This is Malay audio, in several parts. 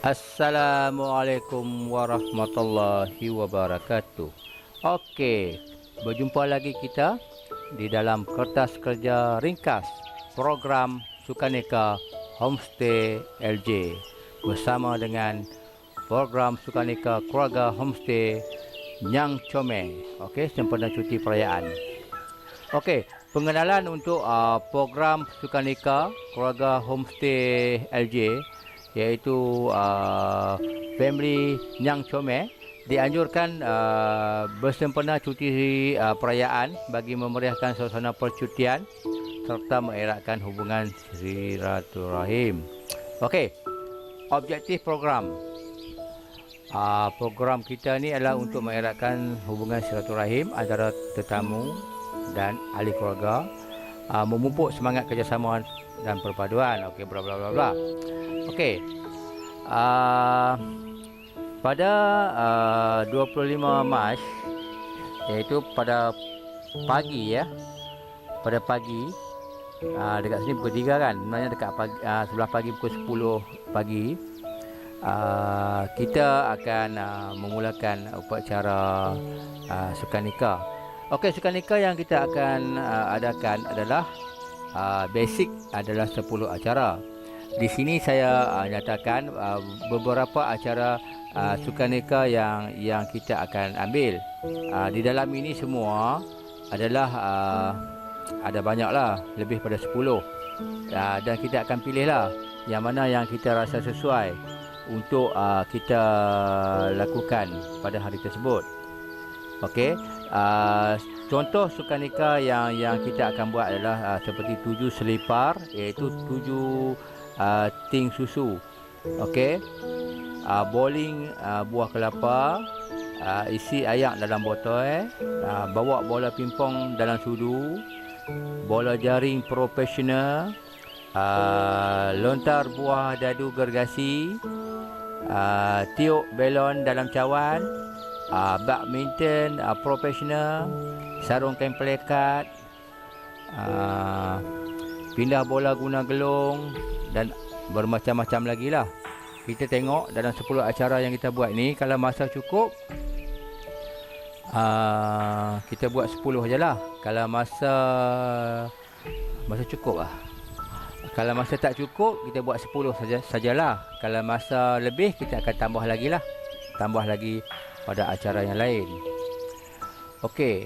Assalamualaikum warahmatullahi wabarakatuh. Okey, berjumpa lagi kita di dalam kertas kerja ringkas program Sukaneka Homestay LJ bersama dengan program Sukaneka Keluarga Homestay Nyang Comel. Okey, sempena cuti perayaan. Okey, pengenalan untuk program Sukaneka Keluarga Homestay LJ iaitu family Nyang Comel dianjurkan bersempena cuti perayaan bagi memeriahkan suasana percutian serta mengeratkan hubungan silaturahim. Okey, objektif program program kita ni adalah untuk mengeratkan hubungan silaturahim antara tetamu dan ahli keluarga, memupuk semangat kerjasama dan perpaduan. Okey, bla bla bla bla. Okey, pada 25 Mac, iaitu pada pagi ya, pada pagi dekat sini pukul 3 kan, sebenarnya dekat pagi, sebelah pagi pukul 10 pagi, kita akan memulakan upacara Sukaneka. Okey, Sukaneka yang kita akan adakan adalah basic adalah 10 acara. Di sini saya nyatakan beberapa acara Sukaneka yang kita akan ambil. Di dalam ini semua adalah ada banyaklah, lebih pada 10. Dan kita akan pilihlah yang mana yang kita rasa sesuai untuk kita lakukan pada hari tersebut. Okey, contoh Sukaneka yang kita akan buat adalah seperti 7 selipar, iaitu 7 ting susu. Okey, bowling buah kelapa, isi ayak dalam botol, bawa bola pingpong dalam sudu, bola jaring profesional, lontar buah dadu gergasi, tiup belon dalam cawan, badminton profesional, sarung kain pelekat, pindah bola guna gelung dan bermacam-macam lagi lah. Kita tengok dalam 10 acara yang kita buat ni, kalau masa cukup kita buat 10 je lah. Kalau masa cukup lah. Kalau masa tak cukup, kita buat 10 sajalah. Kalau masa lebih, kita akan tambah lagi lah. Tambah lagi pada acara yang lain. Okey,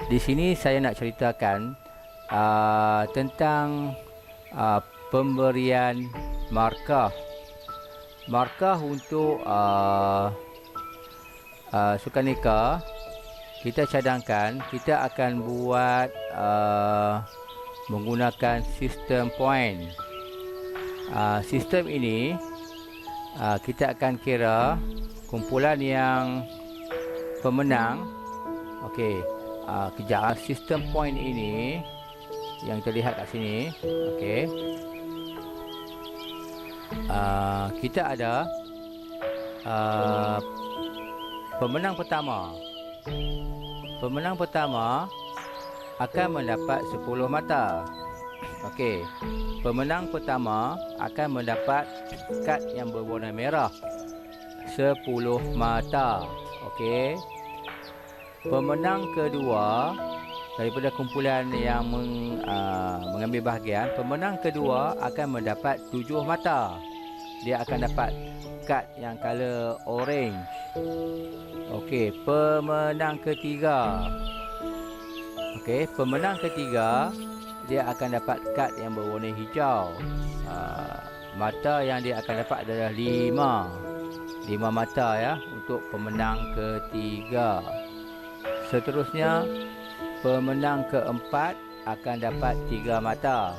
di sini saya nak ceritakan tentang pemberian markah untuk Sukaneka. Kita cadangkan kita akan buat menggunakan sistem point. Sistem ini kita akan kira kumpulan yang pemenang. Okey, kejap, sistem point ini yang terlihat kat sini. Okey, kita ada pemenang pertama. Pemenang pertama akan mendapat 10 mata. Okey, pemenang pertama akan mendapat kad yang berwarna merah 10 mata. Okey, pemenang kedua daripada kumpulan yang mengambil bahagian, pemenang kedua akan mendapat 7 mata. Dia akan dapat kad yang color orange. Okey, pemenang ketiga. Okey, pemenang ketiga dia akan dapat kad yang berwarna hijau. Mata yang dia akan dapat adalah 5 mata ya, untuk pemenang ketiga. Seterusnya, pemenang keempat akan dapat 3 mata.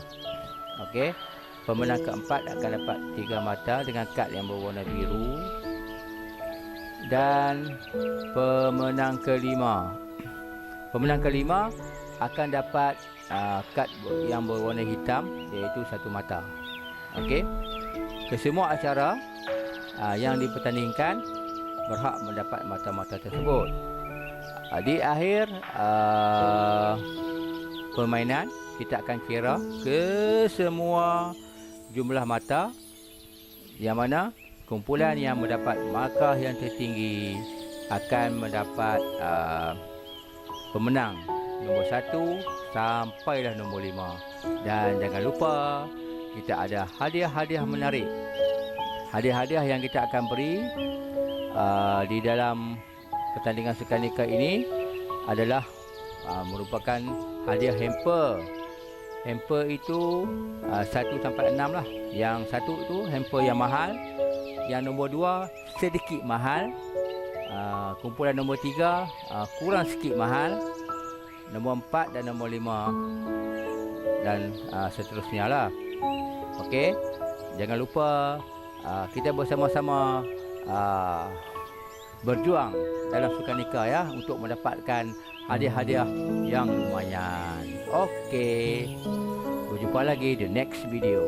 Okey, pemenang keempat akan dapat 3 mata dengan kad yang berwarna biru. Dan pemenang kelima akan dapat kad yang berwarna hitam, iaitu 1 mata. Okey, kesemua acara yang dipertandingkan berhak mendapat mata-mata tersebut. Di akhir permainan, kita akan kira kesemua jumlah mata yang mana kumpulan yang mendapat markah yang tertinggi akan mendapat pemenang nombor 1 sampailah nombor 5. Dan jangan lupa kita ada hadiah-hadiah menarik. Hadiah-hadiah yang kita akan beri di dalam pertandingan sukanika ini adalah merupakan hadiah hamper. Hamper itu 1 sampai 6 lah. Yang 1 tu hamper yang mahal, yang nombor 2 sedikit mahal, kumpulan nombor 3 kurang sikit mahal, nombor 4 dan nombor 5, dan seterusnya lah. Okey, jangan lupa kita bersama-sama berjuang dalam sukanika ya, untuk mendapatkan hadiah-hadiah yang lumayan. Okey, berjumpa lagi di next video.